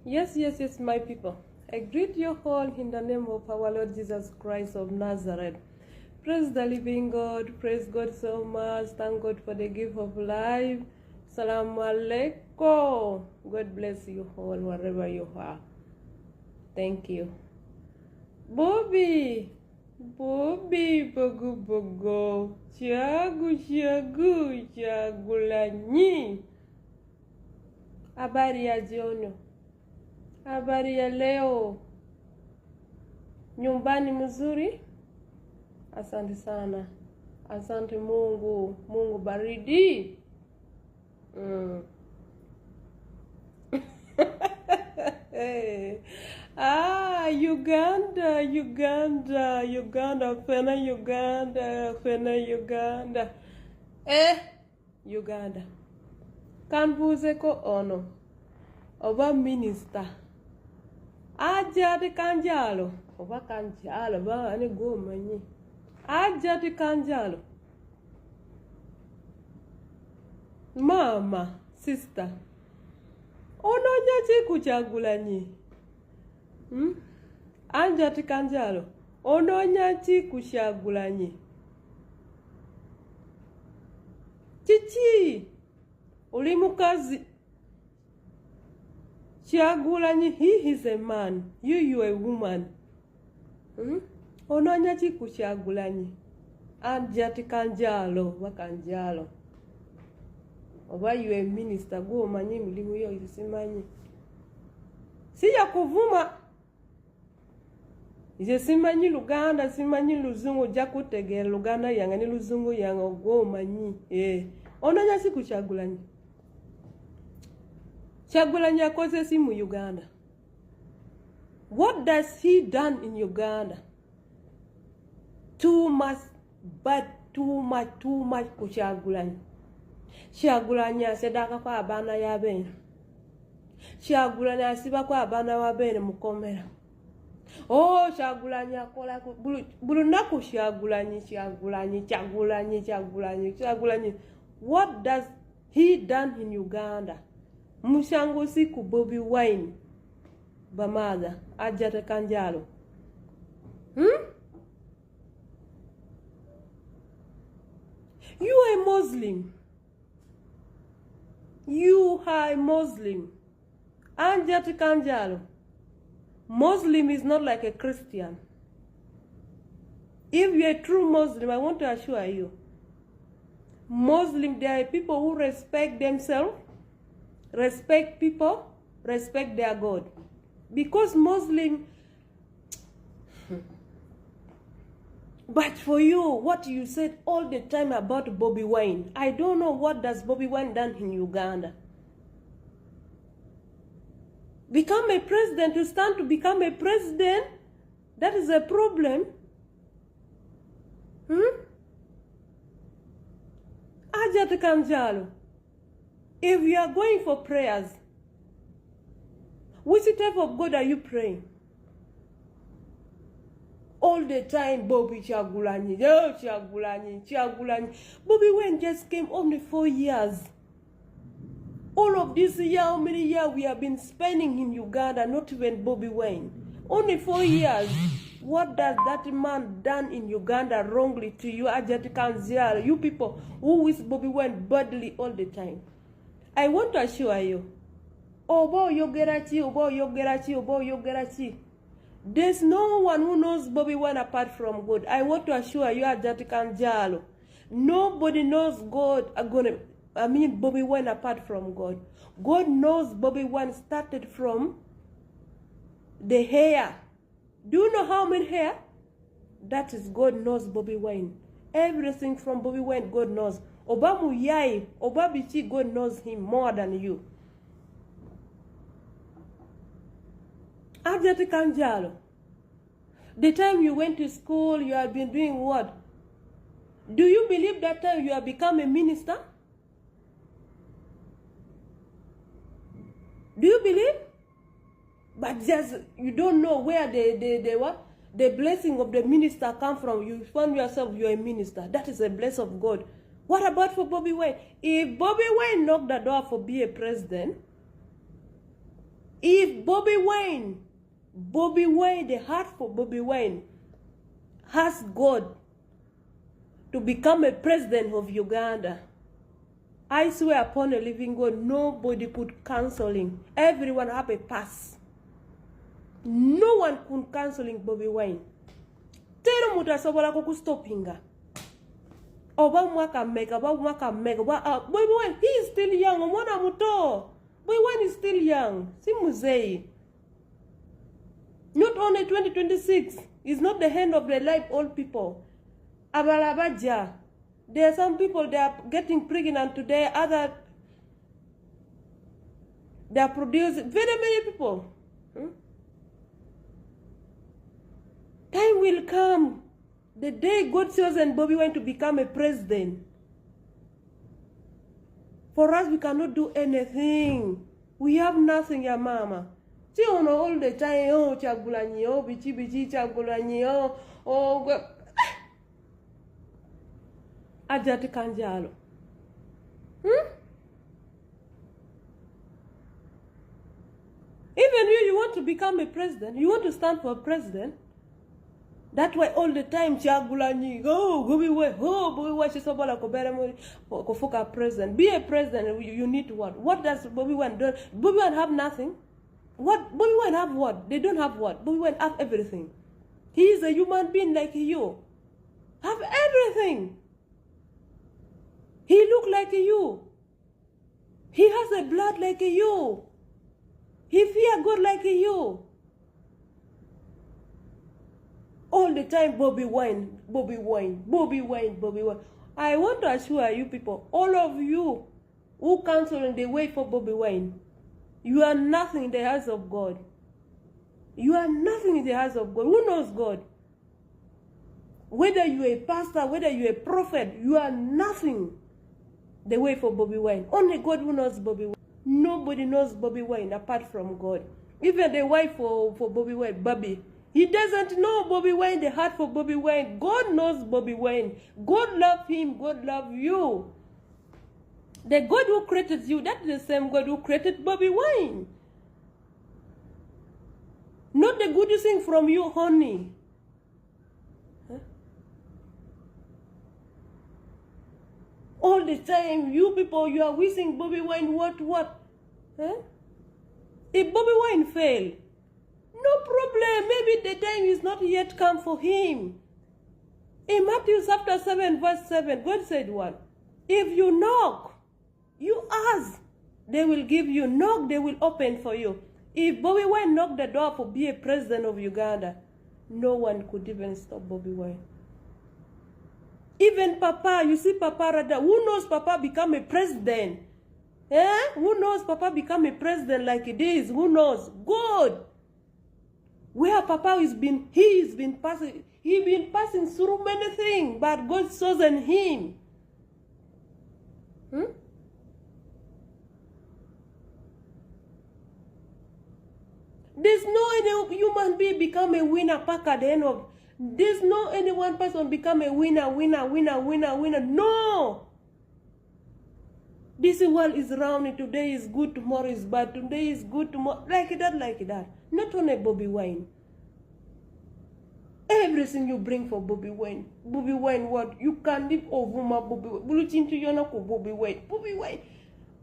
Yes, yes, yes, my people. I greet you all in the name of our Lord Jesus Christ of Nazareth. Praise the living God. Praise God so much. Thank God for the gift of life. Salaam alaikum. God bless you all wherever you are. Thank you. Bobby. Bobby, bogo, bogo. Chagu, chagu, chagulanyi. Habari ya jioni. Habari ya leo. Nyumbani mzuri? Asante sana. Asante Mungu. Mungu baridi. Uganda, Uganda, Uganda, fena Uganda, fena Uganda. Uganda. Kanbuzeko ono. Oba minister. Ajati kanjalo. Oba kanjalo. Ba ani gomanyi. Ajati kanjalo. Mama, sister. Ononya chiku chagulanyi. Anjati kanjalo. Ononya chiku chagulanyi. Chichi. Ulimukazi. Chagulanyi, he is a man. You a woman. Ononya chiku chagulanyi. Anjati kanjalo. Wakanjalo. Oba you a minister. Go manyi milimu yo isimanyi. Siya kuvuma. Ije simanyi Luganda, simanyi luzungu jakutege Luganda yanga ni luzungu yanga go manyi. Ononya chiku chagulanyi. Chagulanyi akoze si mu Uganda. What does he done in Uganda? Too much, but too much ku Chagulanyi. Chagulanyi asedaka kwa abana ya bene. Chagulanyi asiba kwa abana wa bene mukomera. Oh, Chagulanyi akola bulunaku Chagulanyi. What does he done in Uganda? Mushangusi ku Bobi Wine. Bamaga ajata kanjalo. You are a Muslim. You are a Muslim. Anjata kanjalo. Muslim is not like a Christian. If you are a true Muslim, I want to assure you, Muslim, there are people who respect themselves, respect people, respect their God. Because Muslim, but for you, what you said all the time about Bobi Wine, I don't know what does Bobi Wine done in Uganda. Become a president, to stand to become a president, that is a problem. Ajat Kanjalo, if you are going for prayers, which type of God are you praying? All the time, Bobby Chagulanyi, Chagulanyi. Bobi Wine just came only 4 years. All of this year, how many years we have been spending in Uganda, not even Bobi Wine. Only 4 years. What does that man done in Uganda wrongly to you, Ajati Kanziara, you people who wish Bobi Wine badly all the time? I want to assure you, Obo Yogerachi. There's no one who knows Bobi Wine apart from God. I want to assure you, Ajati Kanjalo, nobody knows God. Bobi Wine apart from God. God knows Bobi Wine started from the hair. Do you know how many hair? That is God knows Bobi Wine. Everything from Bobi Wine, God knows. Obamu Yai, Obabichi, God knows him more than you. Ajati Kanjalo, the time you went to school, you have been doing what? Do you believe that time you have become a minister? Do you believe? But just you don't know where the blessing of the minister come from. You find yourself you're a minister. That is a blessing of God. What about for Bobi Wine? If Bobi Wine knocked the door for be a president, If Bobby Wine, the heart for Bobby Wine, has God to become a president of Uganda, I swear upon a living God, nobody could cancel him. Everyone have a pass. No one could cancel Bobby Wine. Tero mutasobola kukustoppinga. Oba mwaka mega. Bobby Wine, he is still young. Omwana muto. Bobby Wine is still young. Si muzei. Not only 2026 is not the end of the life, old people. Abalabaja. There are some people, they are getting pregnant today, other, they are producing, very many people. Time will come, the day God chosen Bobby Wine to become a president. For us, we cannot do anything. We have nothing, ya mama. See, on all the time, oh, chagulanyi, oh, bichi, chagulanyi, oh, Ajati Kanjalo. Even you want to become a president, you want to stand for a president. That way all the time, Chagulani, Bobby Wine, she's about to president. Be a president, you need what? What does Bobby Wine do? Bobby Wine have nothing. What? Bobby Wine have what? They don't have what? Bobby Wine have everything. He is a human being like you. Have everything. He look like you. He has a blood like you. He fear God like you. All the time, Bobby Wine. I want to assure you people, all of you who counsel in the way for Bobby Wine, you are nothing in the hands of God. You are nothing in the hands of God. Who knows God? Whether you're a pastor, whether you're a prophet, you are nothing. The way for Bobby Wine. Only God who knows Bobby Wine. Nobody knows Bobby Wine apart from God. Even the wife for Bobby Wine, Bobby, he doesn't know Bobby Wine, the heart for Bobby Wine. God knows Bobby Wine. God love him. God love you. The God who created you, that's the same God who created Bobby Wine. Not the good thing from you, honey. All the time, you people, you are wishing Bobby Wine what? Huh? If Bobby Wine fail, no problem. Maybe the time is not yet come for him. In Matthew chapter 7, verse 7, God said what? If you knock, you ask, they will give you. Knock, they will open for you. If Bobby Wine knocked the door for be a president of Uganda, no one could even stop Bobby Wine. Even Papa, you see Papa Rada, who knows Papa become a president? Who knows Papa become a president like it is? Who knows? God. Where Papa he's been passing through many things, but God chosen him. There's no any human being become a winner pack at the end of. There's no any one person become a winner. No. This world is round. Today is good, tomorrow is bad. Today is good, tomorrow like that. Not only Bobby Wine. Everything you bring for Bobby Wine. Bobby Wine, what? You can live over my Bobby Wine. Bobby Wine.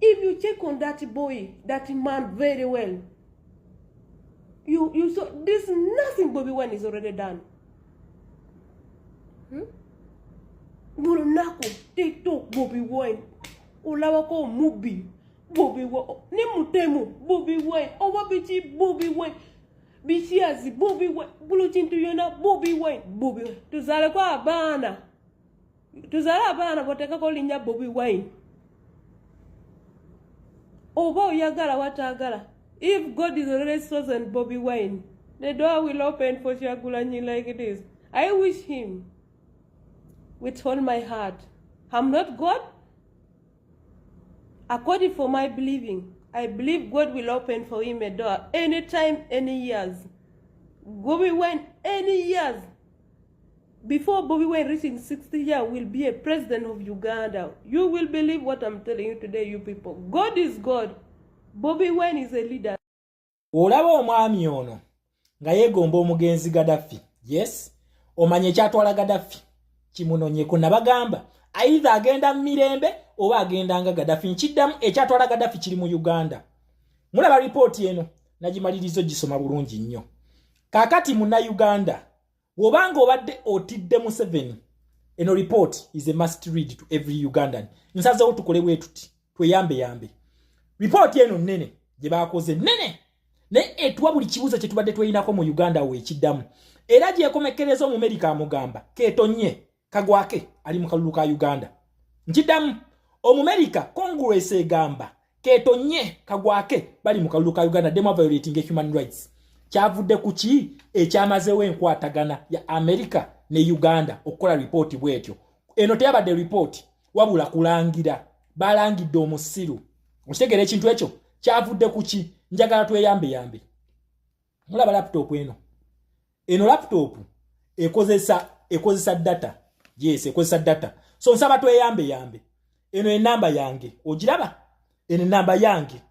If you check on that boy, that man very well, you saw there's nothing Bobby Wine is already done. Bulunako, TikTok, Bobby Wine. Olawako Mubi, Bobby Wine. Nemutemu, Bobby Wine. Owabichi, Bobby Wine. Bishiazi, Bobby Wine. Buluchintu yona, Bobby Wine. Bobby Wine. Tuzala kwa abana. Wateka kolinya Bobby Wine. Oba uyagala watagala. If God is already chosen Bobby Wine, the door will open for Shagulanyi like it is. I wish him with all my heart. I'm not God. According for my believing, I believe God will open for him a door anytime, any years. Bobby Wine, any years. Before Bobby Wine reaching 60 years, will be a president of Uganda. You will believe what I'm telling you today, you people. God is God. Bobby Wine is a leader. olaba omwami ono nga yeegomba omugenzi Gaddafi. Yes, omanye ekyatwala Gaddafi kimunonyeko nabagamba aidha agenda mu mirembe oba agenda nga Gaddafi. Nkiddamu ekyatwala Gaddafi kiri mu Uganda. Mulaba ripooti eno nagimalirizo gisoma bulungi nnyo. Kakati muna Uganda wobanga obadde otidde Museveni, eno report is a must read to every Ugandan. Nsazeewo tukole bwe tuti tweyambe. Report eno nnene gye baakoze nnene naye etuwa buli kibuuzo kye tubadde tweyinako mu Uganda weekiddamu. Era gyekomekereza Omumerika amugamba keetonye kagwake ali mu kalulu ka Uganda. Nkiddamu Omumerika Congress egamba keetonye kagwake bali mu kalulu ka Uganda, them are violating human rights. Kyavudde ku ki ekyamazeewo enkwatagana ya Amerika ne Uganda okukola report bwetyo. Eno teyabadde report wabula kulangira, balangidde omusiru. Okitegera ekintu ekyo kyavudde ku ki? Njagala tweyambe. Mulaba laptop eno. Eno laptop ekozesa data. Yes, ekozesa data. So nsaba tweyambe. Eno enamba yange. Ogiraba? Eno enamba yange.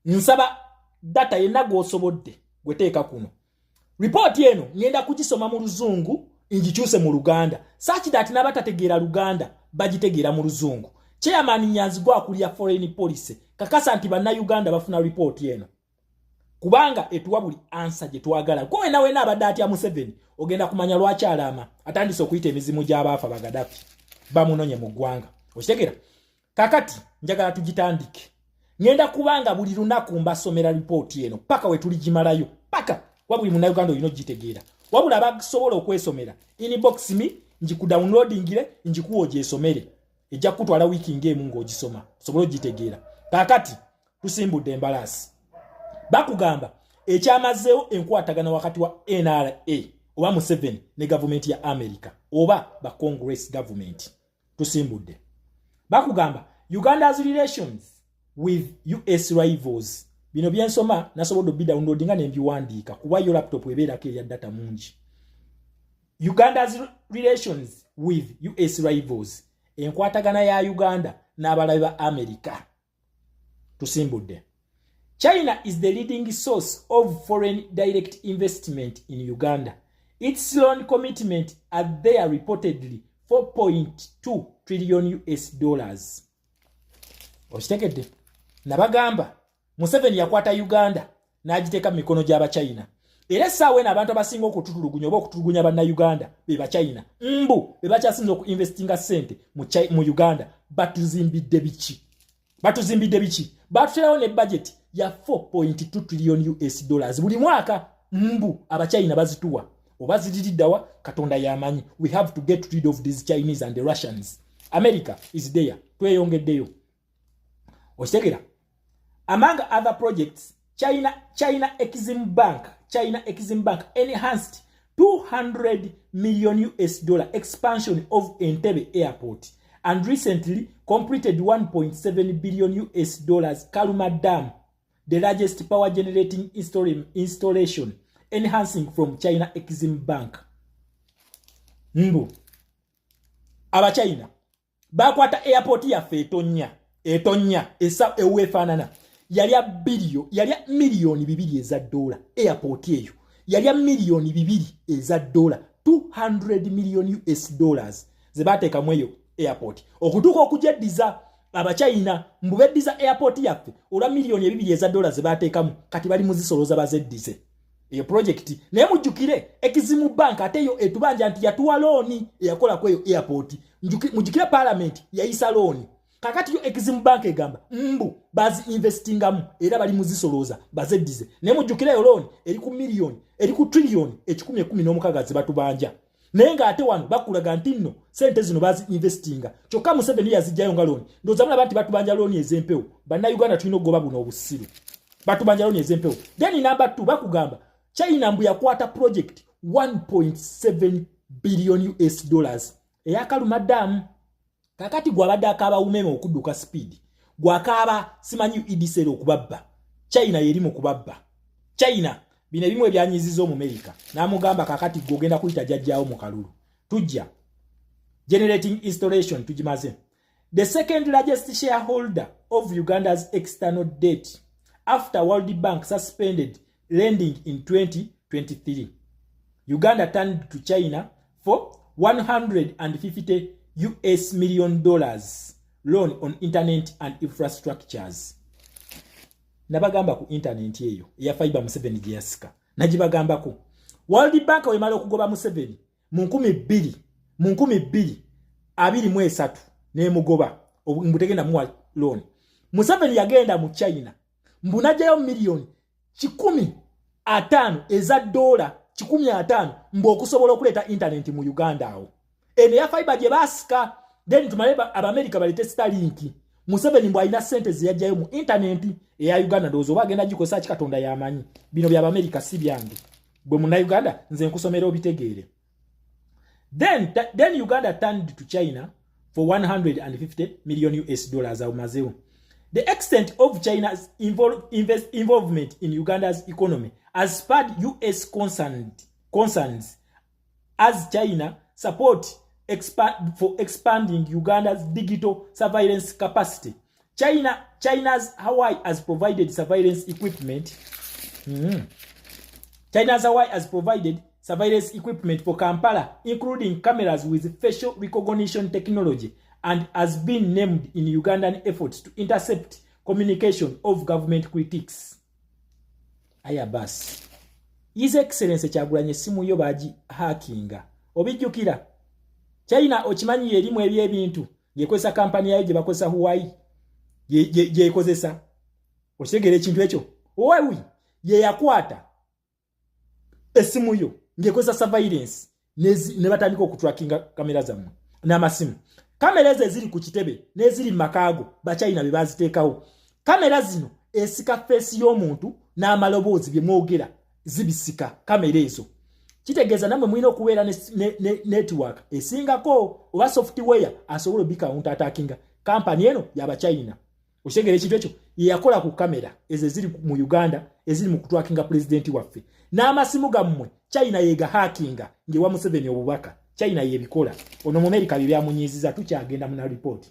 Nsaba data yenna gw'osobodde gweteeka kuno. Report eno ngenda kugisoma mu Luzungu ngikyuse mu Luganda. Such that n'abatategeera Luganda bagitegeera mu Luzungu. Chairman Nyanzi gwakulya foreign policy kakasa nti banna Uganda bafuna report eno. Kubanga etuwa buli answer gye twagala. Kowe nawe n'abadde atya Museveni ogenda kumanya lwaki alama atandise okuyita emizimu gy'abaafa ba Gaddafi bamunonye mu ggwanga. Okitegera? Kakati njagala tugitandike. Ngenda kubanga buli lunaku mbasomera report eno paka we tuligimalayo paka wabuli muna Uganda olina ogitegeera. Wabula abasobola okwesomera inbox me njikudownloadingire njikuwa ogyesomere. Ejja kutwala wiki ngemu ng'ogisoma sobola ogitegeera. Kakati tusimbudde embalasi. Bakugamba ekyamazeewo enkwatagana wakati wa NRA oba Museveni ne government ya America oba ba Congress government. Tusimbudde. Bakugamba Uganda's relations with US rivals. Bino byensoma nasobodde bidownloadinga ne mbiwandiika kuba yo laptop ebeerako erya data mungi. Uganda's relations with US rivals. Enkwatagana ya Uganda n'abalabe ba America. Tusimbudde. China is the leading source of foreign direct investment in Uganda. Its loan commitment are there reportedly 4.2 trillion US dollars. Okitegedde? Nabagamba Museveni yakwata Uganda n'agiteeka mu mikono gy'aba China. Era essaawa eno abantu abasinga okututulugunya oba okutulugunya banna Uganda be ba China be bakyasinza okuinvestinga ssente mu Uganda batuzimbidde biki? Batuterawo ne budget ya 4.2 trillion US dollars buli mwaka. Aba China bazituwa oba ziririddawa Katonda yamanyi. We have to get rid of these Chinese and the Russians. America is there. Tweyongeddeyo. Okitegera? Among other projects, China Exim Bank enhanced 200 million US dollar expansion of Entebbe Airport and recently completed 1.7 billion US dollars Kaluma Dam, the largest power generating installation, enhancing from China Exim Bank. Aba China bakwata airport yaffe etonya esa ewefanana yalya milioni 2 eza dola. Airport eyo yalya milioni 2 eza dola, 200 million US dollars zebateeka mu eyo airport okutuuka okujediza aba China mbubediza airport yaffe olwa milioni 2 eza dola zebateekamu kati bali muzisoloza bazeddize eyo project. Naye mujjukire Exim Bank ate yo etubanja nti yatuwa looni eyakola ku eyo airport. Mujjukire parliament yayisa looni. Kakati yo Exim Bank egamba bazi investingamu era bali muzisoloza bazeddize. Naye mujjukire yo looni eri ku milioni eri ku trillion 10.16 zebatubanja. Naye nga ate wano bakulaga nti nno sente zino bazi investinga. Kyokka Museveni yazijjayo nga looni. Ndowooza mulaba nti batubanja looni ez'empewo. Banna Uganda tulina okugoba buno obusiru. Batubanja looni ez'empewo. Then number 2 bakugamba China mbu yakwata project 1.7 billion US dollars eya Kaluma Dam. Kakati gwabadde akaaba umeme okudduka speed. Gwakaaba simanyi idisero okubabba. China yeri mu kubabba. China bine bimwe byanyizizo mu America. Namugamba kakati gogenda kuyita jajjaawo mu kalulu. Tujja. Generating installation tujimaze. The second largest shareholder of Uganda's external debt after World Bank suspended lending in 2023. Uganda turned to China for $150 million loan on internet and infrastructures. Nabagamba ku internet eyo ya fiber Museveni gye yasika. Najibagambako. World Bank wemala okugoba Museveni mu 2023 n'emugoba mbutegenda muwa loan. Museveni yagenda mu China mbunajayo milioni 15 eza dola 15 mbo okusobola okuleta internet mu Uganda awo. Ene ya fiber gye basika then tumaleba America balete Starlink. Museveni mbwa ina sente ziyajjayo mu internet eya Uganda dozo bagenda gikosa kikatonda yamanyi. Bino bya America si byange. Bwe muna Uganda nze nkusomera obitegeere. Then Uganda turned to China for $150 million au mazeo. The extent of China's involvement in Uganda's economy has spurred US concerns as China support for expanding Uganda's digital surveillance capacity. China's Hawaii has provided surveillance equipment. China's Hawaii has provided surveillance equipment for Kampala, including cameras with facial recognition technology, and has been named in Ugandan efforts to intercept communication of government critics. Ayabas. His Excellency Kyagulanyi simu yo baji hackinga. Obijjukira. China okimanyi erimu ebyebintu yekozesa kampani yayo gye bakozesa Hawaii gye ekozesa. Okitegera ekintu ekyo. Huawei ye yakwata esimu yo ngekozesa surveillance ne batandika okutrackinga kamera zammwe n'amasimu. Kamera eziri ku kitebe n'eziri makaago ba China be baziteekawo. Kamera zino esika face y'omuntu n'amaloboozi bye mwogera zibisika kamera ezo. Kitegeeza namwe mwina okubeera ne network esingako oba software asobola bi counter attacking company eno yaba China. Oshegere ekintu ekyo yakola ku kamera ezo eziri mu Uganda eziri mu kutrackinga president waffe. N'amasimu gammwe China yega hackinga ngewa Museveni obubaka. China yebikola. Ono mu America bibyamunyiziza tukyagenda mu na report.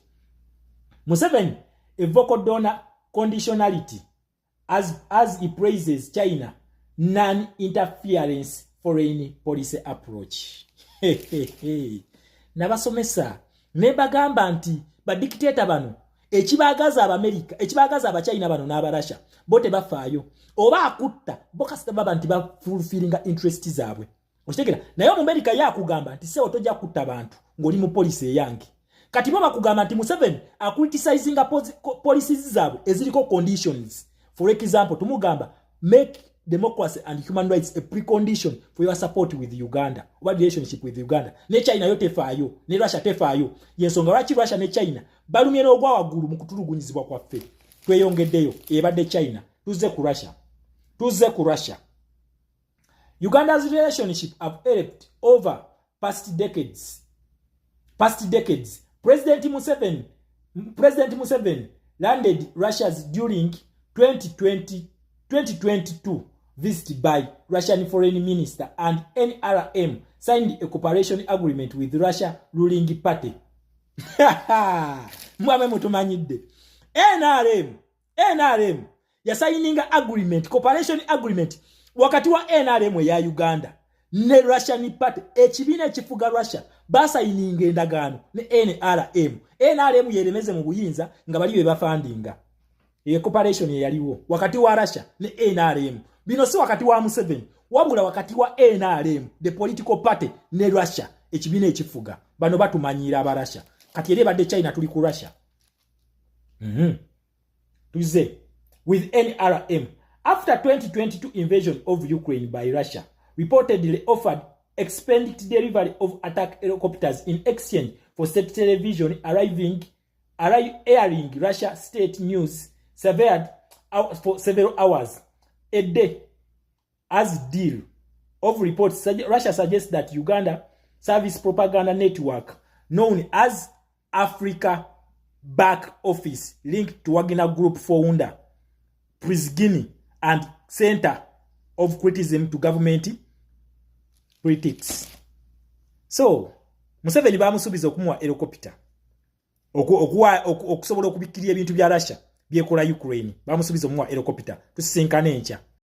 Museveni a vocal donor conditionality as he praises China non-interference foreign policy approach. Nabasomesa nebagamba nti ba dictator bano ekibagaza America ekibagaza aba China bano n'abarasha bote bafaayo oba akutta bokasta baba nti ba fulfillinga interest zaabwe. Okitegera naye mu America yakugamba nti se otojja kutta bantu ngoli mu policy yange. Kati baba kugamba nti Museveni acriticizing policies zaabwe eziriko conditions. For example tumugamba make democracy and human rights a precondition for your support with Uganda or relationship with Uganda. Ne China yote faayo ne Russia tefaayo yensonga lwaki Russia ne China balumye n'ogwa waggulu mu kutulugunyizibwa kwaffe. Tweyongeddeyo ebadde China tuze ku Russia. Uganda's relationship have evolved over past decades. President Museveni landed Russia's during 2022 visit by Russian Foreign Minister, and NRM signed a cooperation agreement with Russia ruling party. Mwame mutumanyidde. NRM ya signing agreement, cooperation agreement wakati wa NRM ya Uganda ne Russian party ekibina ekifuga Russia basayininga endagaano ne NRM yeremeze mu buyinza nga bali be bafandinga. Ye cooperation ye yaliwo wakati wa Russia ne NRM. Bino si wakati wa Museveni wabula wakati wa NRM the political party ne Russia ekibina ekifuga. Bano batumanyira aba Russia. Kati ere badde China tuli ku Russia. Tuze with NRM after 2022 invasion of Ukraine by Russia reportedly offered expanded delivery of attack helicopters in exchange for state television airing Russia state news surveyed for several hours a day. As deal of reports, Russia suggests that Uganda service propaganda network known as Africa Back Office linked to Wagner Group founder Prisgini and center of criticism to government critics. So Museveni bamusubiza okumuwa helicopter okusobola okubikirya ebintu bya Russia byekola Ukraine bamusubiza omuwa helicopter tusisinkane enkya